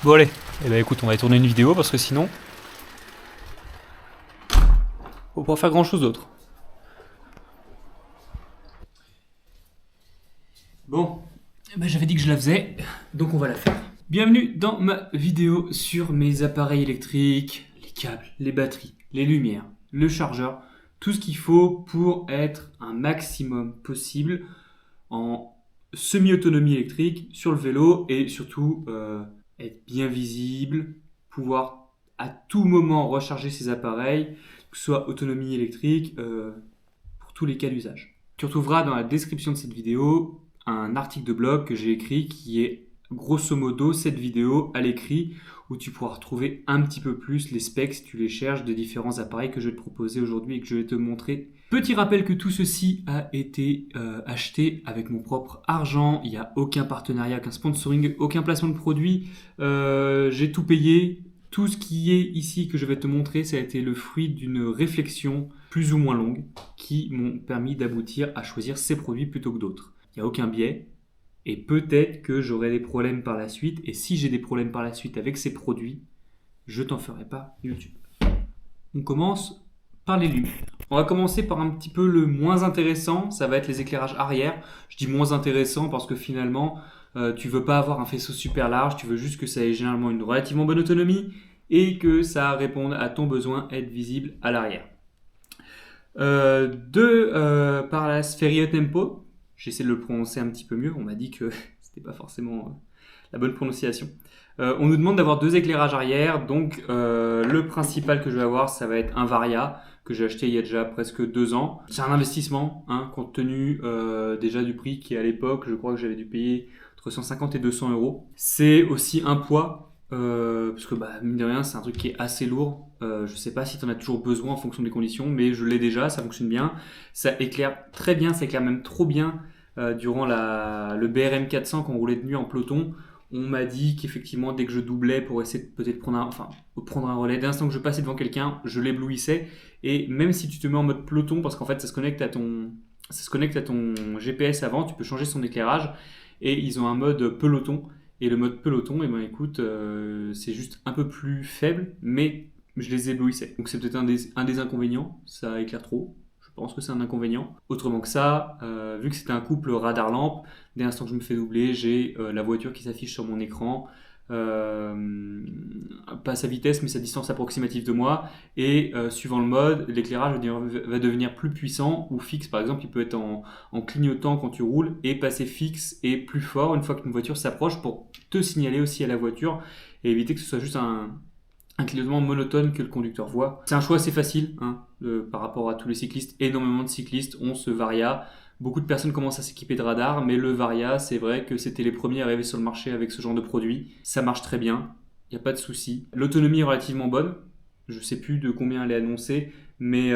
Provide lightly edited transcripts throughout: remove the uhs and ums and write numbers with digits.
Bon allez, eh ben écoute, on va tourner une vidéo parce que sinon, on va pas faire grand chose d'autre. Bon, eh ben j'avais dit que je la faisais, donc on va la faire. Bienvenue dans ma vidéo sur mes appareils électriques, les câbles, les batteries, les lumières, le chargeur, tout ce qu'il faut pour être un maximum possible en semi-autonomie électrique sur le vélo et surtout être bien visible, pouvoir à tout moment recharger ses appareils, que ce soit autonomie électrique, pour tous les cas d'usage. Tu retrouveras dans la description de cette vidéo un article de blog que j'ai écrit qui est grosso modo cette vidéo à l'écrit où tu pourras retrouver un petit peu plus les specs si tu les cherches de différents appareils que je vais te proposer aujourd'hui et que je vais te montrer. Petit rappel que tout ceci a été acheté avec mon propre argent, il n'y a aucun partenariat, aucun sponsoring, aucun placement de produit, j'ai tout payé. Tout ce qui est ici que je vais te montrer, ça a été le fruit d'une réflexion plus ou moins longue qui m'ont permis d'aboutir à choisir ces produits plutôt que d'autres. Il n'y a aucun biais. Et peut-être que j'aurai des problèmes par la suite. Et si j'ai des problèmes par la suite avec ces produits, je t'en ferai pas YouTube. On commence par les lumières. On va commencer par un petit peu le moins intéressant. Ça va être les éclairages arrière. Je dis moins intéressant parce que finalement, tu veux pas avoir un faisceau super large. Tu veux juste que ça ait généralement une relativement bonne autonomie et que ça réponde à ton besoin être visible à l'arrière. Par la Sferio Tempo. J'essaie de le prononcer un petit peu mieux. On m'a dit que c'était pas forcément la bonne prononciation. On nous demande d'avoir deux éclairages arrière. Donc, le principal que je vais avoir, ça va être un Varia que j'ai acheté il y a déjà presque 2 ans. C'est un investissement, compte tenu déjà du prix qui à l'époque, je crois que j'avais dû payer entre 150 et 200 euros. C'est aussi un poids. Parce que mine de rien c'est un truc qui est assez lourd, je sais pas si tu en as toujours besoin en fonction des conditions, mais je l'ai déjà, ça fonctionne bien, ça éclaire très bien, ça éclaire même trop bien. Durant le BRM 400 quand on roulait de nuit en peloton, on m'a dit qu'effectivement dès que je doublais pour essayer de peut-être prendre un relais, dès l'instant que je passais devant quelqu'un, je l'éblouissais. Et même si tu te mets en mode peloton, parce qu'en fait ça se connecte à ton GPS avant, tu peux changer son éclairage, et ils ont un mode peloton. Et le mode peloton, écoute, c'est juste un peu plus faible, mais je les éblouissais. Donc c'est peut-être un des inconvénients, ça éclaire trop. Je pense que c'est un inconvénient. Autrement que ça, vu que c'était un couple radar-lampe, dès l'instant que je me fais doubler, j'ai la voiture qui s'affiche sur mon écran, pas sa vitesse mais sa distance approximative de moi, et suivant le mode, l'éclairage va devenir plus puissant ou fixe. Par exemple, il peut être en clignotant quand tu roules et passer fixe et plus fort une fois qu'une voiture s'approche pour te signaler aussi à la voiture et éviter que ce soit juste un clignotement monotone que le conducteur voit. C'est un choix assez facile par rapport à tous les cyclistes. Énormément de cyclistes ont ce Varia. Beaucoup de personnes commencent à s'équiper de radars, mais le Varia, c'est vrai que c'était les premiers à arriver sur le marché avec ce genre de produit. Ça marche très bien, il n'y a pas de souci. L'autonomie est relativement bonne, je ne sais plus de combien elle est annoncée, mais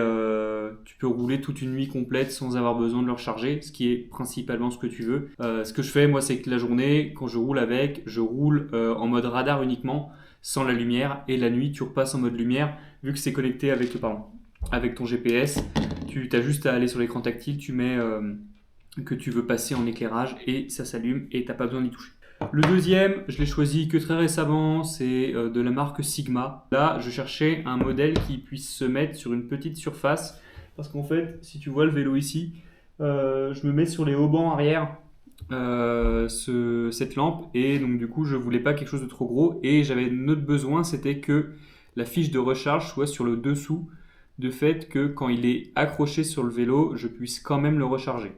tu peux rouler toute une nuit complète sans avoir besoin de le recharger, ce qui est principalement ce que tu veux. Ce que je fais, moi, c'est que la journée, quand je roule je roule en mode radar uniquement, sans la lumière, et la nuit, tu repasses en mode lumière, vu que c'est connecté avec ton GPS. Tu as juste à aller sur l'écran tactile, tu mets que tu veux passer en éclairage et ça s'allume et tu n'as pas besoin d'y toucher. Le deuxième, je l'ai choisi que très récemment, c'est de la marque Sigma. Là, je cherchais un modèle qui puisse se mettre sur une petite surface parce qu'en fait, si tu vois le vélo ici, je me mets sur les haubans arrière cette lampe et donc du coup, je voulais pas quelque chose de trop gros et j'avais un autre besoin, c'était que la fiche de recharge soit sur le dessous, de fait que quand il est accroché sur le vélo, je puisse quand même le recharger.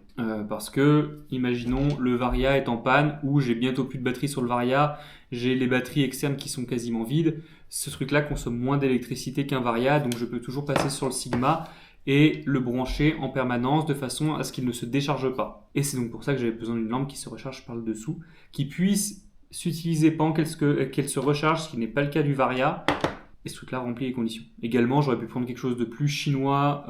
Parce que, imaginons, le Varia est en panne ou j'ai bientôt plus de batterie sur le Varia, j'ai les batteries externes qui sont quasiment vides. Ce truc-là consomme moins d'électricité qu'un Varia, donc je peux toujours passer sur le Sigma et le brancher en permanence de façon à ce qu'il ne se décharge pas. Et c'est donc pour ça que j'avais besoin d'une lampe qui se recharge par le dessous, qui puisse s'utiliser pendant qu'elle se recharge, ce qui n'est pas le cas du Varia. Et ce truc-là remplit les conditions. Également, j'aurais pu prendre quelque chose de plus chinois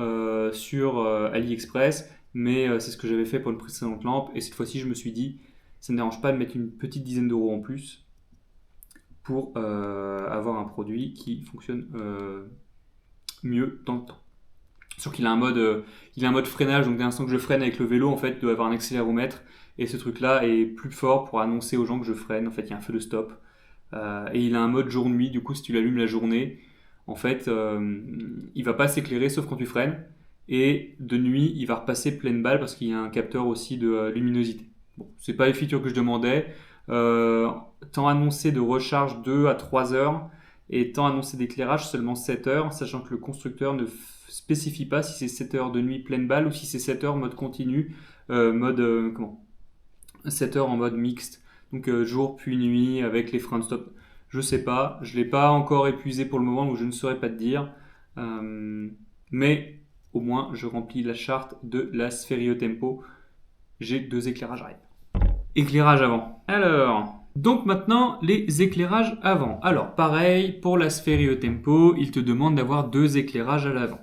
sur AliExpress, mais c'est ce que j'avais fait pour une précédente lampe. Et cette fois-ci, je me suis dit, ça ne me dérange pas de mettre une petite dizaine d'euros en plus pour avoir un produit qui fonctionne mieux dans le temps. Sauf qu'il a un mode freinage, donc dès l'instant que je freine avec le vélo, en fait, il doit avoir un accéléromètre. Et ce truc-là est plus fort pour annoncer aux gens que je freine. En fait, il y a un feu de stop. Et il a un mode jour-nuit, du coup si tu l'allumes la journée, en fait il va pas s'éclairer sauf quand tu freines. Et de nuit il va repasser pleine balle parce qu'il y a un capteur aussi de luminosité. Bon, c'est pas les features que je demandais. Temps annoncé de recharge 2 à 3 heures et temps annoncé d'éclairage seulement 7 heures, sachant que le constructeur ne spécifie pas si c'est 7 heures de nuit pleine balle ou si c'est 7 heures mode continu, 7 heures en mode mixte, donc jour puis nuit avec les freins de stop. Je sais pas, je l'ai pas encore épuisé pour le moment, donc je ne saurais pas te dire. Mais au moins je remplis la charte de la Sphero Tempo. J'ai 2 éclairages arrière. Éclairage avant. Alors, donc maintenant les éclairages avant. Alors pareil, pour la Sphero Tempo, il te demande d'avoir 2 éclairages à l'avant.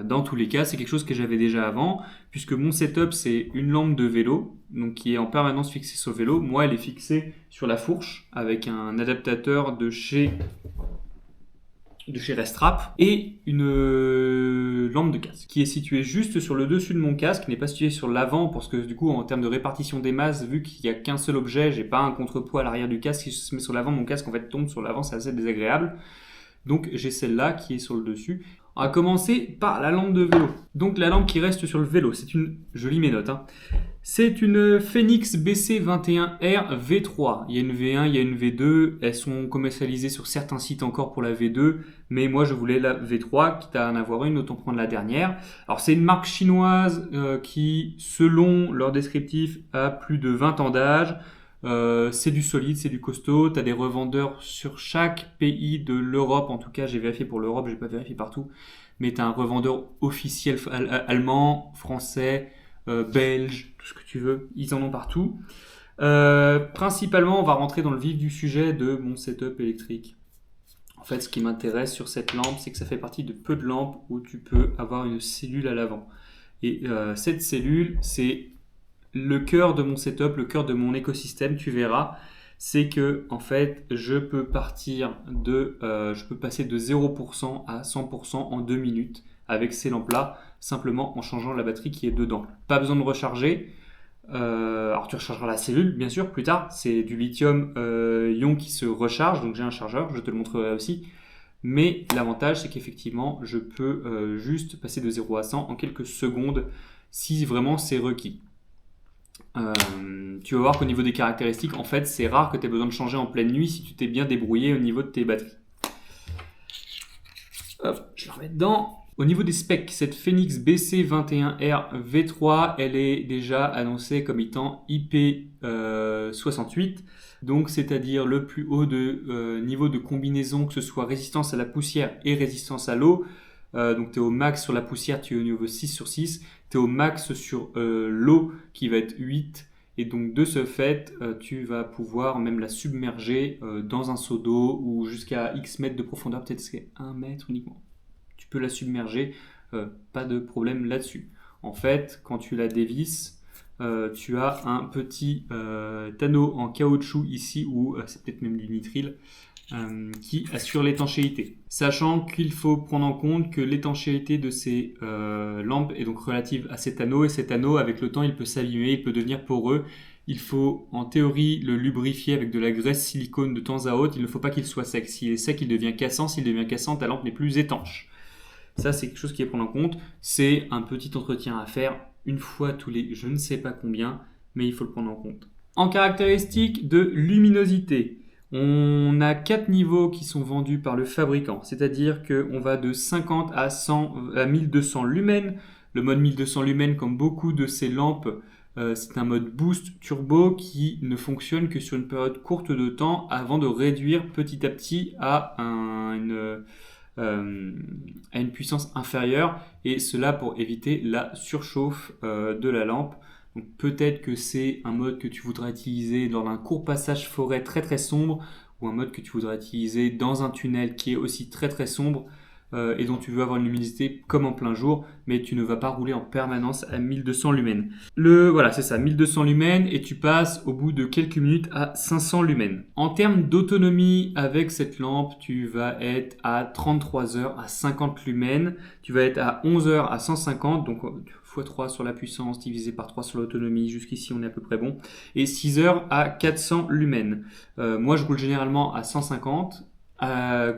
Dans tous les cas, c'est quelque chose que j'avais déjà avant, puisque mon setup c'est une lampe de vélo, donc qui est en permanence fixée sur le vélo. Moi, elle est fixée sur la fourche avec un adaptateur de chez Restrap et une lampe de casque qui est située juste sur le dessus de mon casque, n'est pas située sur l'avant parce que du coup en termes de répartition des masses, vu qu'il n'y a qu'un seul objet, j'ai pas un contrepoids à l'arrière du casque. Si je se mets sur l'avant, mon casque en fait tombe sur l'avant, c'est assez désagréable. Donc j'ai celle-là qui est sur le dessus. On va commencer par la lampe de vélo. Donc la lampe qui reste sur le vélo, c'est une... Je lis mes notes. C'est une Fenix BC21R V3. Il y a une V1, il y a une V2. Elles sont commercialisées sur certains sites encore pour la V2. Mais moi je voulais la V3, quitte à en avoir une, autant prendre la dernière. Alors c'est une marque chinoise qui, selon leur descriptif, a plus de 20 ans d'âge. C'est du solide, c'est du costaud. Tu as des revendeurs sur chaque pays de l'Europe. En tout cas, j'ai vérifié pour l'Europe, j'ai pas vérifié partout. Mais tu as un revendeur officiel allemand, français, belge, tout ce que tu veux. Ils en ont partout. Principalement, on va rentrer dans le vif du sujet de mon setup électrique. En fait, ce qui m'intéresse sur cette lampe, c'est que ça fait partie de peu de lampes où tu peux avoir une cellule à l'avant. Et cette cellule, c'est le cœur de mon setup, le cœur de mon écosystème, tu verras, c'est que en fait, je peux passer de 0% à 100% en 2 minutes avec ces lampes-là, simplement en changeant la batterie qui est dedans. Pas besoin de recharger. Alors tu rechargeras la cellule, bien sûr, plus tard. C'est du lithium-ion qui se recharge, donc j'ai un chargeur, je te le montrerai aussi. Mais l'avantage, c'est qu'effectivement, je peux juste passer de 0 à 100 en quelques secondes si vraiment c'est requis. Tu vas voir qu'au niveau des caractéristiques, en fait, c'est rare que tu aies besoin de changer en pleine nuit si tu t'es bien débrouillé au niveau de tes batteries. Hop, je la remets dedans. Au niveau des specs, cette Fenix BC21R V3, elle est déjà annoncée comme étant IP68, donc c'est-à-dire le plus haut niveau de combinaison, que ce soit résistance à la poussière et résistance à l'eau. Donc tu es au max sur la poussière, tu es au niveau 6 sur 6, tu es au max sur l'eau qui va être 8, et donc de ce fait tu vas pouvoir même la submerger dans un seau d'eau ou jusqu'à X mètres de profondeur, peut-être c'est 1 mètre uniquement. Tu peux la submerger, pas de problème là-dessus. En fait, quand tu la dévisses, tu as un petit tonneau en caoutchouc ici, ou c'est peut-être même du nitrile, qui assure l'étanchéité. Sachant qu'il faut prendre en compte que l'étanchéité de ces lampes est donc relative à cet anneau, et cet anneau, avec le temps, il peut s'abîmer, il peut devenir poreux. Il faut en théorie le lubrifier avec de la graisse silicone de temps à autre. Il ne faut pas qu'il soit sec. S'il est sec, il devient cassant. S'il devient cassant, ta lampe n'est plus étanche. Ça, c'est quelque chose qui est à prendre en compte. C'est un petit entretien à faire une fois tous les je ne sais pas combien, mais il faut le prendre en compte. En caractéristiques de luminosité, on a 4 niveaux qui sont vendus par le fabricant, c'est-à-dire qu'on va de 50 à 1200 lumens. Le mode 1200 lumens, comme beaucoup de ces lampes, c'est un mode boost turbo qui ne fonctionne que sur une période courte de temps avant de réduire petit à petit à une puissance inférieure, et cela pour éviter la surchauffe de la lampe. Donc peut-être que c'est un mode que tu voudras utiliser lors d'un court passage forêt très très sombre, ou un mode que tu voudras utiliser dans un tunnel qui est aussi très très sombre. et dont tu veux avoir une luminosité comme en plein jour, mais tu ne vas pas rouler en permanence à 1200 lumens. Voilà, c'est ça, 1200 lumens, et tu passes au bout de quelques minutes à 500 lumens. En termes d'autonomie avec cette lampe, tu vas être à 33 heures à 50 lumens, tu vas être à 11 heures à 150, donc x3 sur la puissance, divisé par 3 sur l'autonomie, jusqu'ici on est à peu près bon, et 6 heures à 400 lumens. Moi je roule généralement à 150,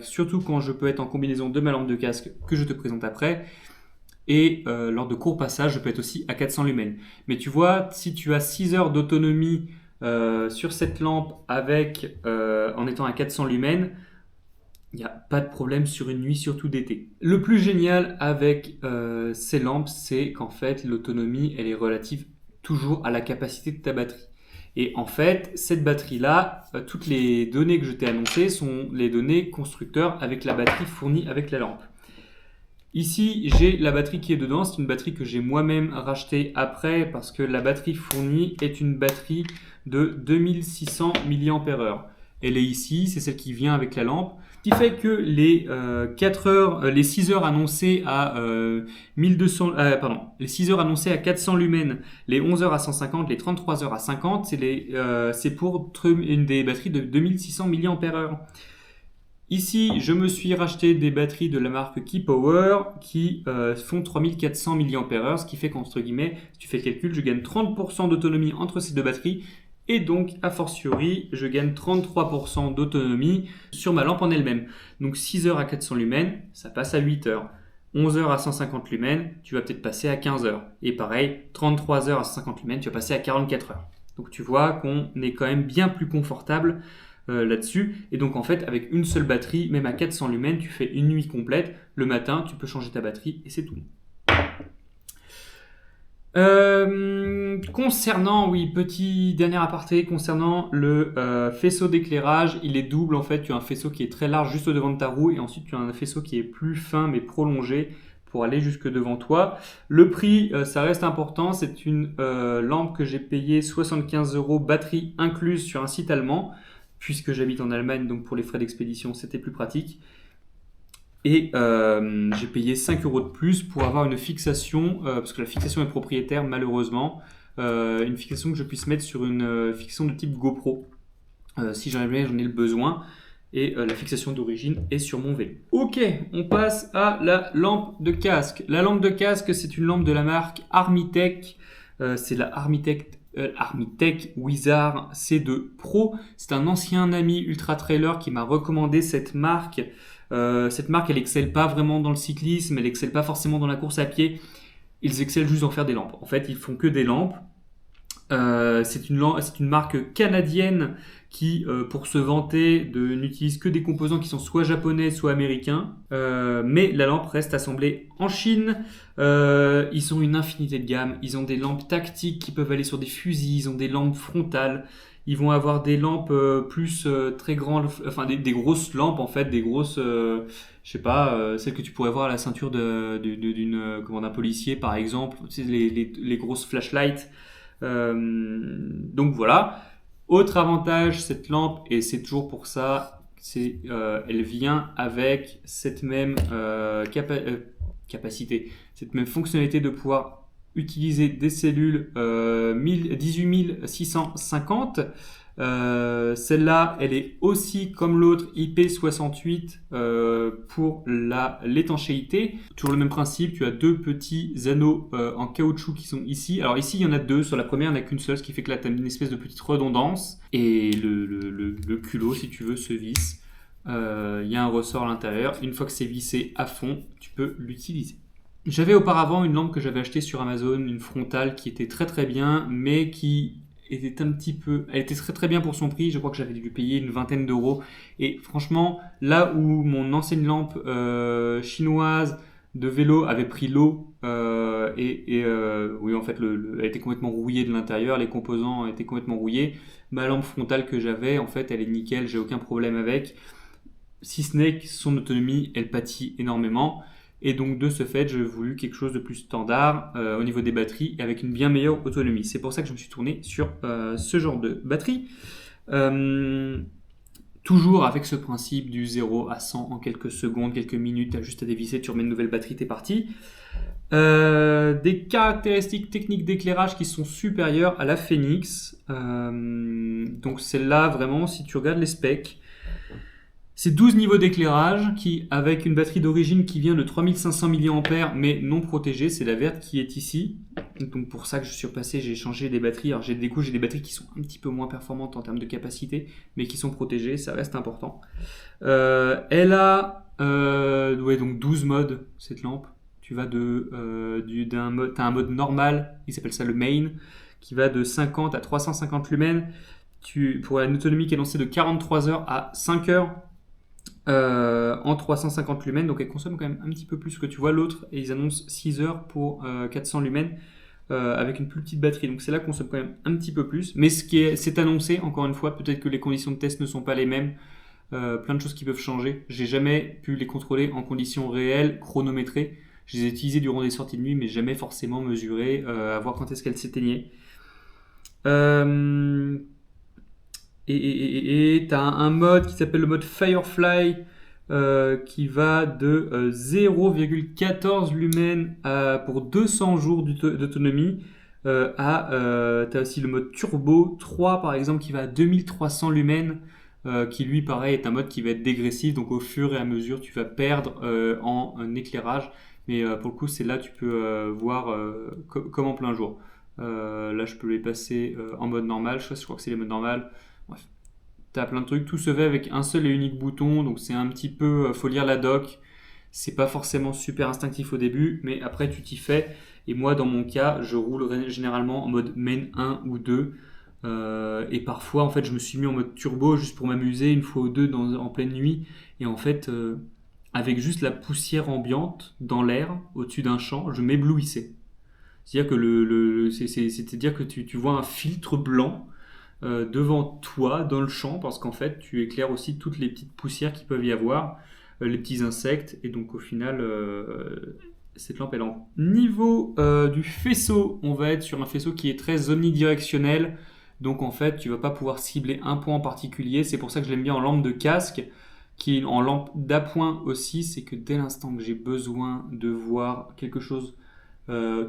surtout quand je peux être en combinaison de ma lampe de casque que je te présente après, et lors de courts passages je peux être aussi à 400 lumens. Mais tu vois, si tu as 6 heures d'autonomie sur cette lampe en étant à 400 lumens, il n'y a pas de problème sur une nuit, surtout d'été. Le plus génial avec ces lampes, c'est qu'en fait l'autonomie elle est relative toujours à la capacité de ta batterie. Et en fait, cette batterie-là, toutes les données que je t'ai annoncées sont les données constructeurs avec la batterie fournie avec la lampe. Ici, j'ai la batterie qui est dedans. C'est une batterie que j'ai moi-même rachetée après parce que la batterie fournie est une batterie de 2600 mAh. Elle est ici, c'est celle qui vient avec la lampe. Ce qui fait que les 6 heures annoncées à 6 heures annoncées à 400 lumens, les 11 heures à 150, les 33 heures à 50, c'est pour une des batteries de 2600 mAh. Ici, je me suis racheté des batteries de la marque Keypower qui font 3400 mAh, ce qui fait qu'entre guillemets, si tu fais le calcul, je gagne 30% d'autonomie entre ces deux batteries. Et donc, a fortiori, je gagne 33% d'autonomie sur ma lampe en elle-même. Donc 6 heures à 400 lumens, ça passe à 8 heures. 11 heures à 150 lumens, tu vas peut-être passer à 15 heures. Et pareil, 33 heures à 150 lumens, tu vas passer à 44 heures. Donc tu vois qu'on est quand même bien plus confortable là-dessus. Et donc en fait, avec une seule batterie, même à 400 lumens, tu fais une nuit complète. Le matin, tu peux changer ta batterie et c'est tout. Concernant, petit dernier aparté, concernant le faisceau d'éclairage, il est double en fait. Tu as un faisceau qui est très large juste au devant de ta roue et ensuite tu as un faisceau qui est plus fin mais prolongé pour aller jusque devant toi. Le prix, ça reste important. C'est une lampe que j'ai payée 75 €, batterie incluse sur un site allemand, puisque j'habite en Allemagne, donc pour les frais d'expédition, c'était plus pratique. Et j'ai payé 5 € de plus pour avoir une fixation, parce que la fixation est propriétaire malheureusement, une fixation que je puisse mettre sur une fixation de type GoPro, si j'en ai le besoin, et la fixation d'origine est sur mon vélo. Ok, on passe à la lampe de casque. La lampe de casque, c'est une lampe de la marque Armitech, c'est la Armitech Wizard C2 Pro. C'est un ancien ami ultra trailer qui m'a recommandé cette marque. Cette marque, elle excelle pas vraiment dans le cyclisme, elle excelle pas forcément dans la course à pied. Ils excellent juste en faire des lampes. En fait, ils font que des lampes. C'est une marque canadienne qui, pour se vanter, n'utilise que des composants qui sont soit japonais, soit américains. Mais la lampe reste assemblée en Chine. Ils ont une infinité de gammes. Ils ont des lampes tactiques qui peuvent aller sur des fusils. Ils ont des lampes frontales. Ils vont avoir des lampes plus très grandes, enfin des grosses lampes en fait, des grosses, je sais pas, celles que tu pourrais voir à la ceinture d'un policier par exemple, tu sais, les grosses flashlights. Donc voilà. Autre avantage, cette lampe, et c'est toujours pour ça, elle vient avec cette même capacité, cette même fonctionnalité de pouvoir utiliser des cellules 18650. Celle-là, elle est aussi comme l'autre IP68 pour l'étanchéité. Toujours le même principe, tu as deux petits anneaux en caoutchouc qui sont ici. Alors ici, il y en a deux. Sur la première, il n'y en a qu'une seule, ce qui fait que là, tu as une espèce de petite redondance. Et le culot, si tu veux, se visse. Il y a un ressort à l'intérieur. Une fois que c'est vissé à fond, tu peux l'utiliser. J'avais auparavant une lampe que j'avais achetée sur Amazon, une frontale qui était très très bien, mais qui était elle était très très bien pour son prix. Je crois que j'avais dû payer une vingtaine d'euros. Et franchement, là où mon ancienne lampe chinoise de vélo avait pris l'eau, oui en fait, elle était complètement rouillée de l'intérieur, les composants étaient complètement rouillés. Ma lampe frontale que j'avais, en fait, elle est nickel, j'ai aucun problème avec. Si ce n'est que son autonomie, elle pâtit énormément. Et donc de ce fait, j'ai voulu quelque chose de plus standard au niveau des batteries et avec une bien meilleure autonomie. C'est pour ça que je me suis tourné sur ce genre de batterie. Toujours avec ce principe du 0 à 100 en quelques secondes, quelques minutes, tu as juste à dévisser, tu remets une nouvelle batterie, t'es parti. Des caractéristiques techniques d'éclairage qui sont supérieures à la Phoenix. Donc celle-là, vraiment, si tu regardes les specs, c'est 12 niveaux d'éclairage qui, avec une batterie d'origine qui vient de 3500 mAh mais non protégée, c'est la verte qui est ici. Donc pour ça que je suis repassé, j'ai changé des batteries. Alors j'ai des batteries qui sont un petit peu moins performantes en termes de capacité, mais qui sont protégées, ça reste important. Elle a donc 12 modes, cette lampe. Tu vas t'as un mode normal, il s'appelle ça le main, qui va de 50 à 350 lumens. Pour une autonomie qui est lancée de 43 heures à 5 heures. En 350 lumens, donc elle consomme quand même un petit peu plus que tu vois l'autre, et ils annoncent 6 heures pour 400 lumens avec une plus petite batterie, donc celle-là consomme quand même un petit peu plus, mais c'est annoncé, encore une fois, peut-être que les conditions de test ne sont pas les mêmes, plein de choses qui peuvent changer. J'ai jamais pu les contrôler en conditions réelles, chronométrées. Je les ai utilisées durant des sorties de nuit, mais jamais forcément mesurées, à voir quand est-ce qu'elles s'éteignaient. Et tu as un mode qui s'appelle le mode Firefly qui va de 0,14 lumens pour 200 jours d'autonomie tu as aussi le mode Turbo 3 par exemple qui va à 2300 lumens qui lui pareil est un mode qui va être dégressif, donc au fur et à mesure tu vas perdre en éclairage, mais pour le coup c'est là tu peux voir comme en plein jour. Là je peux les passer en mode normal, je crois que c'est les modes normal. Bref, tu as plein de trucs, tout se fait avec un seul et unique bouton, donc c'est un petit peu, faut lire la doc, c'est pas forcément super instinctif au début, mais après tu t'y fais, et moi dans mon cas, je roule généralement en mode main 1 ou 2, et parfois en fait je me suis mis en mode turbo juste pour m'amuser une fois ou deux en pleine nuit, et en fait avec juste la poussière ambiante dans l'air au-dessus d'un champ, je m'éblouissais. C'est-à-dire que c'est-à-dire que tu vois un filtre blanc devant toi dans le champ, parce qu'en fait tu éclaires aussi toutes les petites poussières qu'il peuvent y avoir, les petits insectes, et donc au final cette lampe elle en niveau du faisceau, on va être sur un faisceau qui est très omnidirectionnel, donc en fait tu vas pas pouvoir cibler un point en particulier. C'est pour ça que je l'aime bien en lampe de casque, qui est en lampe d'appoint aussi, c'est que dès l'instant que j'ai besoin de voir quelque chose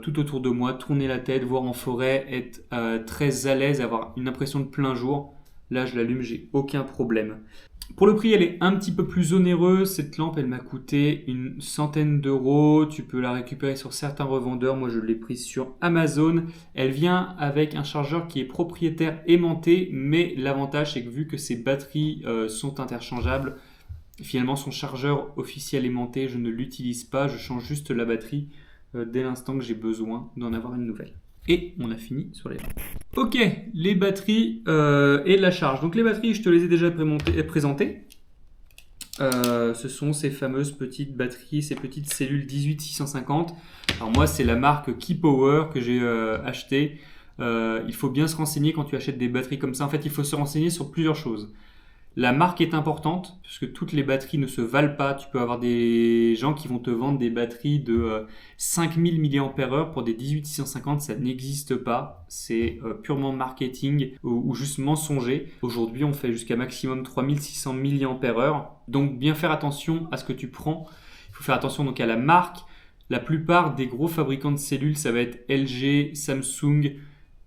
tout autour de moi, tourner la tête, voir en forêt, être très à l'aise, avoir une impression de plein jour, là je l'allume, j'ai aucun problème. Pour le prix, elle est un petit peu plus onéreuse. Cette lampe, elle m'a coûté une centaine d'euros. Tu peux la récupérer sur certains revendeurs. Moi, je l'ai prise sur Amazon. Elle vient avec un chargeur qui est propriétaire aimanté, mais l'avantage, c'est que vu que ses batteries sont interchangeables, finalement, son chargeur officiel aimanté, je ne l'utilise pas. Je change juste la batterie dès l'instant que j'ai besoin d'en avoir une nouvelle. Et on a fini sur les lampes. Ok, les batteries et la charge. Donc les batteries, je te les ai déjà présentées. Ce sont ces fameuses petites batteries, ces petites cellules 18650. Alors moi, c'est la marque Keypower que j'ai acheté. Il faut bien se renseigner quand tu achètes des batteries comme ça. En fait, il faut se renseigner sur plusieurs choses. La marque est importante, puisque toutes les batteries ne se valent pas. Tu peux avoir des gens qui vont te vendre des batteries de 5000 mAh pour des 18650, ça n'existe pas. C'est purement marketing ou juste mensonger. Aujourd'hui, on fait jusqu'à maximum 3600 mAh. Donc bien faire attention à ce que tu prends. Il faut faire attention donc à la marque. La plupart des gros fabricants de cellules, ça va être LG, Samsung,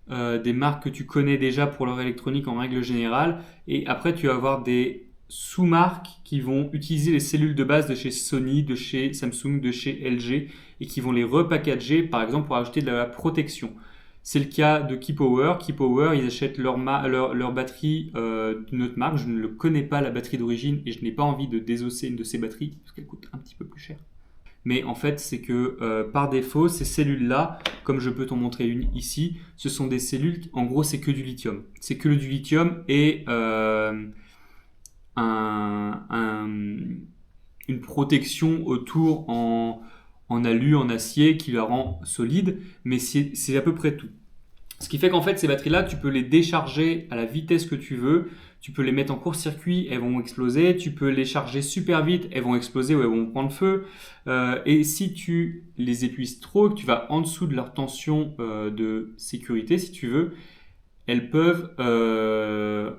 des marques que tu connais déjà pour leur électronique en règle générale, et après tu vas avoir des sous-marques qui vont utiliser les cellules de base de chez Sony, de chez Samsung, de chez LG, et qui vont les repackager par exemple pour ajouter de la protection. C'est le cas de Keypower. Keypower, ils achètent leur batterie d'une autre marque. Je ne le connais pas, la batterie d'origine, et je n'ai pas envie de désosser une de ces batteries parce qu'elle coûte un petit peu plus cher. Mais en fait, c'est que par défaut, ces cellules-là, comme je peux t'en montrer une ici, ce sont des cellules, en gros, c'est que du lithium. C'est que du lithium et une protection autour en alu, en acier, qui la rend solide, mais c'est à peu près tout. Ce qui fait qu'en fait, ces batteries-là, tu peux les décharger à la vitesse que tu veux. Tu peux les mettre en court-circuit, elles vont exploser. Tu peux les charger super vite, elles vont exploser ou elles vont prendre feu. Et si tu les épuises trop, que tu vas en dessous de leur tension de sécurité, si tu veux, elles peuvent ne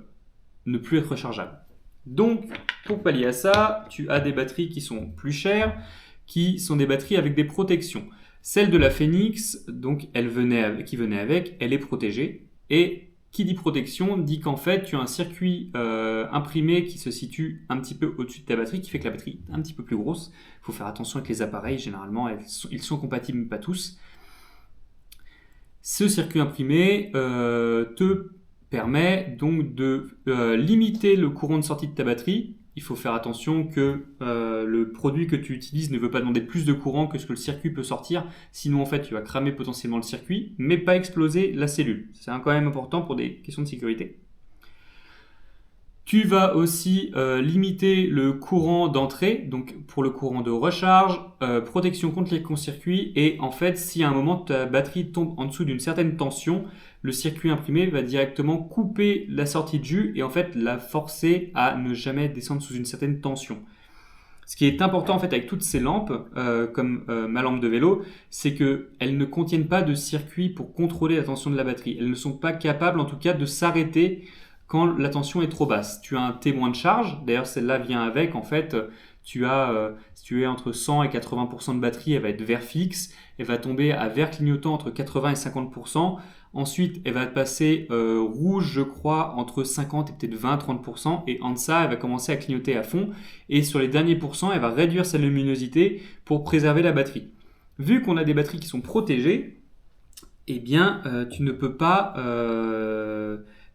plus être rechargeables. Donc, pour pallier à ça, tu as des batteries qui sont plus chères, qui sont des batteries avec des protections. Celle de la Phoenix, donc qui venait avec, elle est protégée. Et qui dit protection dit qu'en fait, tu as un circuit imprimé qui se situe un petit peu au-dessus de ta batterie, qui fait que la batterie est un petit peu plus grosse. Il faut faire attention avec les appareils, généralement, ils sont compatibles, mais pas tous. Ce circuit imprimé te permet donc de limiter le courant de sortie de ta batterie. Il faut faire attention que le produit que tu utilises ne veut pas demander plus de courant que ce que le circuit peut sortir. Sinon, en fait, tu vas cramer potentiellement le circuit, mais pas exploser la cellule. C'est quand même important pour des questions de sécurité. Tu vas aussi limiter le courant d'entrée, donc pour le courant de recharge, protection contre les courts-circuits, et en fait, si à un moment ta batterie tombe en dessous d'une certaine tension, le circuit imprimé va directement couper la sortie de jus et en fait la forcer à ne jamais descendre sous une certaine tension. Ce qui est important en fait avec toutes ces lampes, comme ma lampe de vélo, c'est qu'elles ne contiennent pas de circuit pour contrôler la tension de la batterie. Elles ne sont pas capables en tout cas de s'arrêter quand la tension est trop basse. Tu as un témoin de charge, d'ailleurs celle-là vient avec, en fait, si tu es entre 100 et 80% de batterie, elle va être vert fixe, elle va tomber à vert clignotant entre 80 et 50%, ensuite elle va passer rouge je crois entre 50 et peut-être 20-30%, et en deçà elle va commencer à clignoter à fond, et sur les derniers pourcents elle va réduire sa luminosité pour préserver la batterie. Vu qu'on a des batteries qui sont protégées, eh bien tu ne peux pas...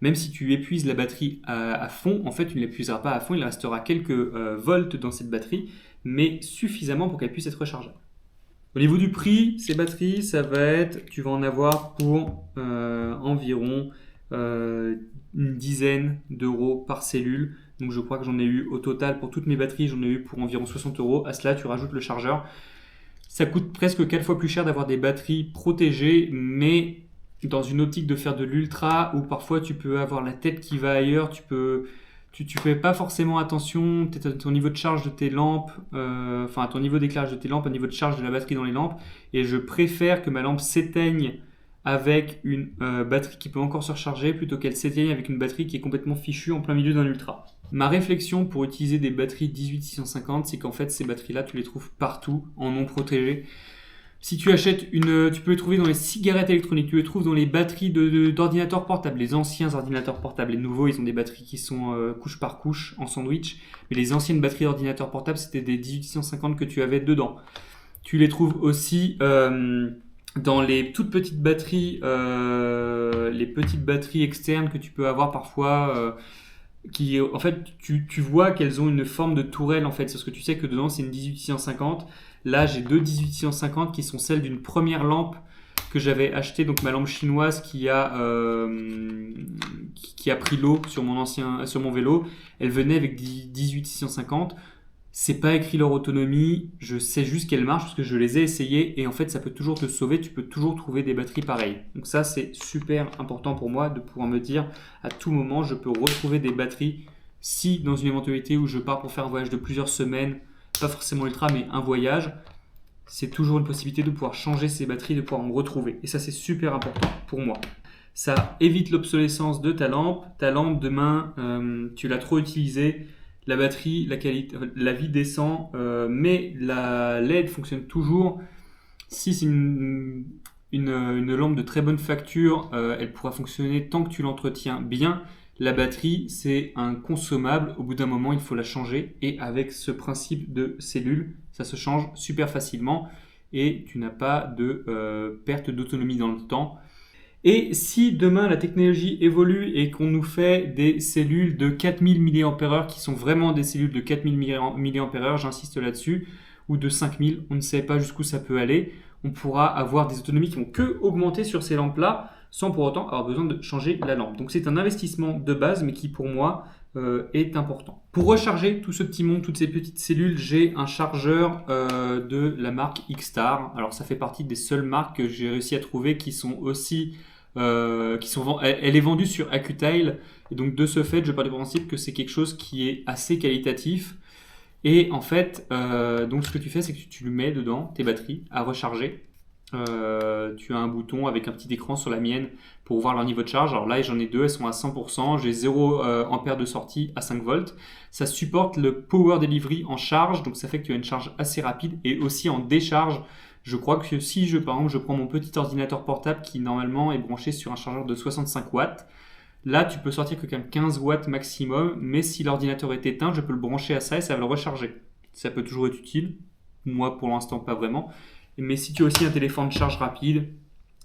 même si tu épuises la batterie à fond, en fait, tu ne l'épuiseras pas à fond, il restera quelques volts dans cette batterie, mais suffisamment pour qu'elle puisse être rechargeable. Au niveau du prix, ces batteries, tu vas en avoir pour environ une dizaine d'euros par cellule. Donc je crois que j'en ai eu au total, pour toutes mes batteries, j'en ai eu pour environ 60 euros. À cela, tu rajoutes le chargeur. Ça coûte presque 4 fois plus cher d'avoir des batteries protégées, mais dans une optique de faire de l'ultra, où parfois tu peux avoir la tête qui va ailleurs, tu fais pas forcément attention peut-être à ton niveau de charge de tes lampes, à ton niveau d'éclairage de tes lampes, au niveau de charge de la batterie dans les lampes, et je préfère que ma lampe s'éteigne avec une batterie qui peut encore se recharger plutôt qu'elle s'éteigne avec une batterie qui est complètement fichue en plein milieu d'un ultra. Ma réflexion pour utiliser des batteries 18650, c'est qu'en fait ces batteries-là, tu les trouves partout en non protégées. Si tu achètes tu peux les trouver dans les cigarettes électroniques, tu les trouves dans les batteries d'ordinateurs portables, les anciens ordinateurs portables. Les nouveaux, ils ont des batteries qui sont couche par couche en sandwich, mais les anciennes batteries d'ordinateurs portables, c'était des 18650 que tu avais dedans. Tu les trouves aussi dans les toutes petites batteries, les petites batteries externes que tu peux avoir parfois, qui en fait tu vois qu'elles ont une forme de tourelle en fait, parce que tu sais que dedans c'est une 18650. Là j'ai deux 18650 qui sont celles d'une première lampe que j'avais achetée, donc ma lampe chinoise qui a pris l'eau sur mon vélo. Elle venait avec 18650. C'est pas écrit leur autonomie, je sais juste qu'elles marchent parce que je les ai essayées et en fait ça peut toujours te sauver, tu peux toujours trouver des batteries pareilles. Donc ça c'est super important pour moi de pouvoir me dire à tout moment je peux retrouver des batteries si dans une éventualité où je pars pour faire un voyage de plusieurs semaines, pas forcément ultra mais un voyage, c'est toujours une possibilité de pouvoir changer ces batteries, de pouvoir me retrouver et ça c'est super important pour moi. Ça évite l'obsolescence de ta lampe demain tu l'as trop utilisée, la batterie, la vie descend, mais la LED fonctionne toujours. Si c'est une lampe de très bonne facture, elle pourra fonctionner tant que tu l'entretiens bien. La batterie, c'est un consommable. Au bout d'un moment, il faut la changer. Et avec ce principe de cellule, ça se change super facilement. Et tu n'as pas de perte d'autonomie dans le temps. Et si demain la technologie évolue et qu'on nous fait des cellules de 4000 mAh qui sont vraiment des cellules de 4000 mAh, j'insiste là-dessus, ou de 5000, on ne sait pas jusqu'où ça peut aller, on pourra avoir des autonomies qui vont que augmenter sur ces lampes-là sans pour autant avoir besoin de changer la lampe. Donc c'est un investissement de base mais qui pour moi est important. Pour recharger tout ce petit monde, toutes ces petites cellules, j'ai un chargeur de la marque X-Star. Alors ça fait partie des seules marques que j'ai réussi à trouver qui sont aussi... elle est vendue sur Accutail et donc de ce fait je pars du principe que c'est quelque chose qui est assez qualitatif et en fait donc ce que tu fais c'est que tu lui mets dedans tes batteries à recharger tu as un bouton avec un petit écran sur la mienne pour voir leur niveau de charge. Alors là, j'en ai deux, elles sont à 100%. J'ai 0 ampère de sortie à 5 volts. Ça supporte le Power Delivery en charge, donc ça fait que tu as une charge assez rapide et aussi en décharge. Je crois que si par exemple, je prends mon petit ordinateur portable qui normalement est branché sur un chargeur de 65 watts, là, tu peux sortir que 15 watts maximum, mais si l'ordinateur est éteint, je peux le brancher à ça et ça va le recharger. Ça peut toujours être utile. Moi, pour l'instant, pas vraiment. Mais si tu as aussi un téléphone de charge rapide,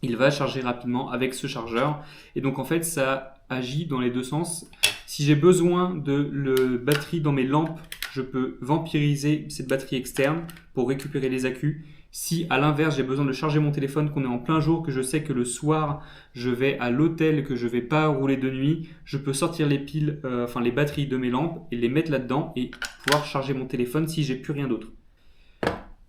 il va charger rapidement avec ce chargeur. Et donc, en fait, ça agit dans les deux sens. Si j'ai besoin de la batterie dans mes lampes, je peux vampiriser cette batterie externe pour récupérer les accus. Si à l'inverse j'ai besoin de charger mon téléphone, qu'on est en plein jour, que je sais que le soir je vais à l'hôtel, que je vais pas rouler de nuit, je peux sortir les piles, les batteries de mes lampes et les mettre là-dedans et pouvoir charger mon téléphone si j'ai plus rien d'autre.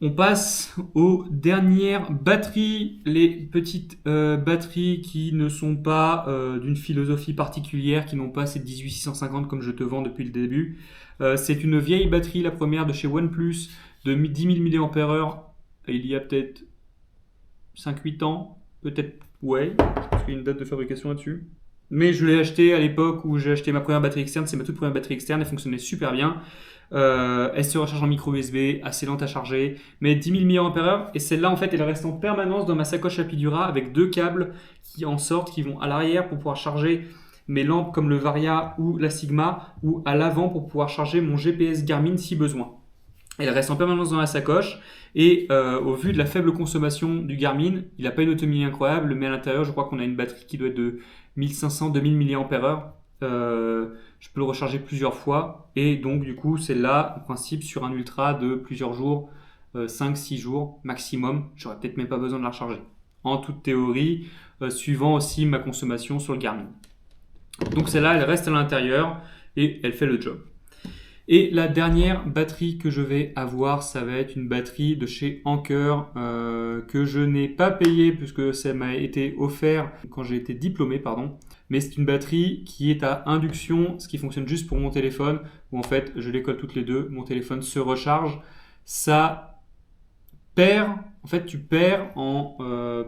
On passe aux dernières batteries, les petites batteries qui ne sont pas d'une philosophie particulière, qui n'ont pas ces 18650 comme je te vends depuis le début. C'est une vieille batterie, la première de chez OnePlus, de 10 000 mAh. Il y a peut-être 5-8 ans, peut-être, ouais, je pense qu'il y a une date de fabrication là-dessus. Mais je l'ai acheté à l'époque où j'ai acheté ma première batterie externe, c'est ma toute première batterie externe, elle fonctionnait super bien. Elle se recharge en micro USB, assez lente à charger, mais 10 000 mAh. Et celle-là, en fait, elle reste en permanence dans ma sacoche Apidura avec deux câbles qui en sortent, qui vont à l'arrière pour pouvoir charger mes lampes comme le Varia ou la Sigma, ou à l'avant pour pouvoir charger mon GPS Garmin si besoin. Elle reste en permanence dans la sacoche et au vu de la faible consommation du Garmin, il n'a pas une autonomie incroyable, mais à l'intérieur, je crois qu'on a une batterie qui doit être de 1500-2000 mAh. Je peux le recharger plusieurs fois et donc du coup, celle-là, en principe, sur un ultra de plusieurs jours, 5-6 jours maximum, j'aurais peut-être même pas besoin de la recharger. En toute théorie, suivant aussi ma consommation sur le Garmin. Donc celle-là, elle reste à l'intérieur et elle fait le job. Et la dernière batterie que je vais avoir, ça va être une batterie de chez Anker que je n'ai pas payée puisque ça m'a été offert quand j'ai été diplômé, pardon. Mais c'est une batterie qui est à induction, ce qui fonctionne juste pour mon téléphone, où en fait je les colle toutes les deux, mon téléphone se recharge. Ça perd, en fait tu perds en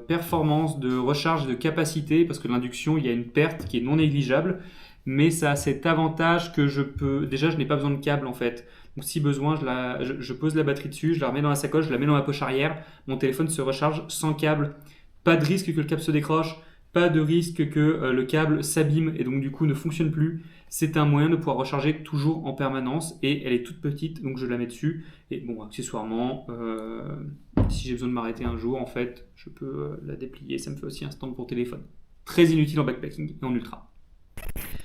performance de recharge de capacité parce que l'induction, il y a une perte qui est non négligeable. Mais ça a cet avantage que je n'ai pas besoin de câble en fait. Donc si besoin, je pose la batterie dessus, je la remets dans la sacoche, je la mets dans ma poche arrière, mon téléphone se recharge sans câble. Pas de risque que le câble se décroche, pas de risque que le câble s'abîme et donc du coup ne fonctionne plus. C'est un moyen de pouvoir recharger toujours en permanence et elle est toute petite donc je la mets dessus. Et bon, accessoirement, si j'ai besoin de m'arrêter un jour, en fait, je peux la déplier. Ça me fait aussi un stand pour téléphone. Très inutile en backpacking et en ultra.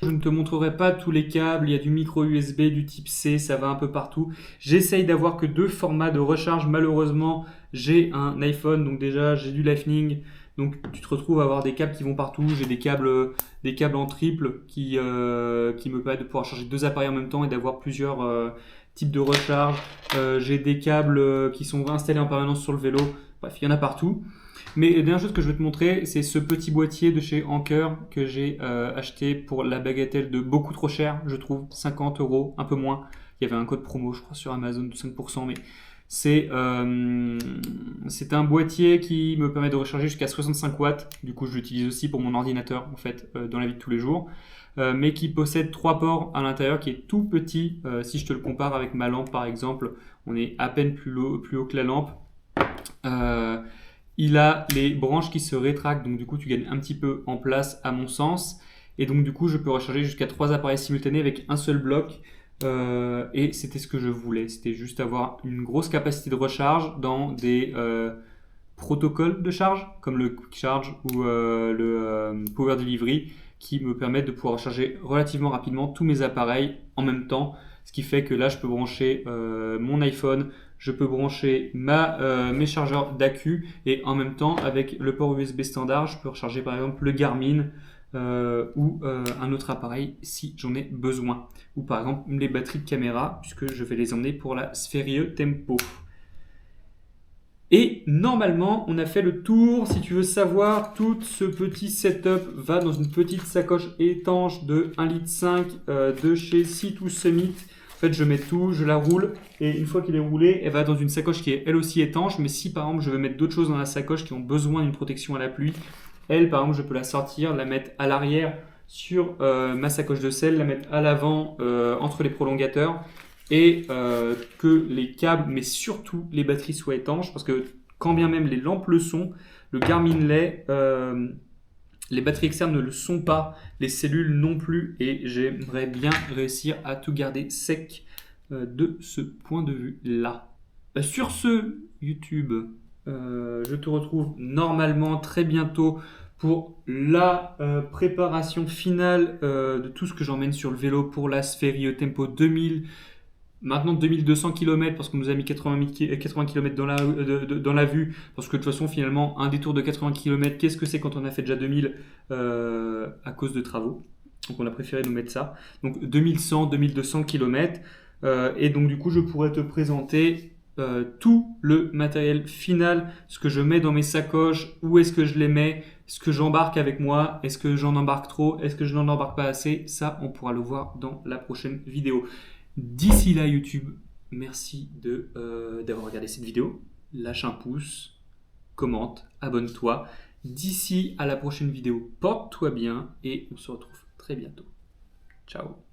Je ne te montrerai pas tous les câbles, il y a du micro USB, du type C, ça va un peu partout. J'essaye d'avoir que deux formats de recharge. Malheureusement, j'ai un iPhone, donc déjà j'ai du Lightning. Donc tu te retrouves à avoir des câbles qui vont partout. J'ai des câbles en triple qui me permettent de pouvoir charger deux appareils en même temps et d'avoir plusieurs types de recharge. J'ai des câbles qui sont installés en permanence sur le vélo. Bref, il y en a partout. Mais la dernière chose que je vais te montrer, c'est ce petit boîtier de chez Anker que j'ai acheté pour la bagatelle de beaucoup trop cher, je trouve, 50 €, un peu moins. Il y avait un code promo, je crois, sur Amazon de 5%, mais c'est un boîtier qui me permet de recharger jusqu'à 65 watts. Du coup, je l'utilise aussi pour mon ordinateur, en fait, dans la vie de tous les jours. Mais qui possède 3 ports à l'intérieur, qui est tout petit. Si je te le compare avec ma lampe, par exemple, on est à peine plus haut que la lampe. Il a les branches qui se rétractent, donc du coup tu gagnes un petit peu en place à mon sens. Et donc du coup je peux recharger jusqu'à 3 appareils simultanés avec un seul bloc. Et c'était ce que je voulais, c'était juste avoir une grosse capacité de recharge dans des protocoles de charge, comme le Quick Charge ou le Power Delivery, qui me permettent de pouvoir recharger relativement rapidement tous mes appareils en même temps. Ce qui fait que là je peux brancher mon iPhone, je peux brancher mes chargeurs d'accu et en même temps avec le port USB standard, je peux recharger par exemple le Garmin ou un autre appareil si j'en ai besoin. Ou par exemple les batteries de caméra puisque je vais les emmener pour la Spherieux Tempo. Et normalement, on a fait le tour. Si tu veux savoir, tout ce petit setup va dans une petite sacoche étanche de 1,5 litre de chez C2 Summit En fait, je mets tout, je la roule et une fois qu'elle est roulée, elle va dans une sacoche qui est elle aussi étanche. Mais si par exemple je veux mettre d'autres choses dans la sacoche qui ont besoin d'une protection à la pluie, elle par exemple je peux la sortir, la mettre à l'arrière sur ma sacoche de selle, la mettre à l'avant entre les prolongateurs et que les câbles, mais surtout les batteries soient étanches parce que quand bien même les lampes le sont, le Garmin l'est. Les batteries externes ne le sont pas, les cellules non plus, et j'aimerais bien réussir à tout garder sec de ce point de vue-là. Sur ce, YouTube, je te retrouve normalement très bientôt pour la préparation finale de tout ce que j'emmène sur le vélo pour la Spherieux Tempo 2000. Maintenant 2200 km parce qu'on nous a mis 80 km dans la vue, parce que de toute façon finalement un détour de 80 km, qu'est-ce que c'est quand on a fait déjà 2000 à cause de travaux, donc on a préféré nous mettre ça, donc 2100, 2200 km et donc du coup je pourrais te présenter tout le matériel final, ce que je mets dans mes sacoches, où est-ce que je les mets, ce que j'embarque avec moi, est-ce que j'en embarque trop, est-ce que je n'en embarque pas assez, ça on pourra le voir dans la prochaine vidéo. D'ici là YouTube, merci d'avoir regardé cette vidéo, lâche un pouce, commente, abonne-toi. D'ici à la prochaine vidéo, porte-toi bien et on se retrouve très bientôt. Ciao.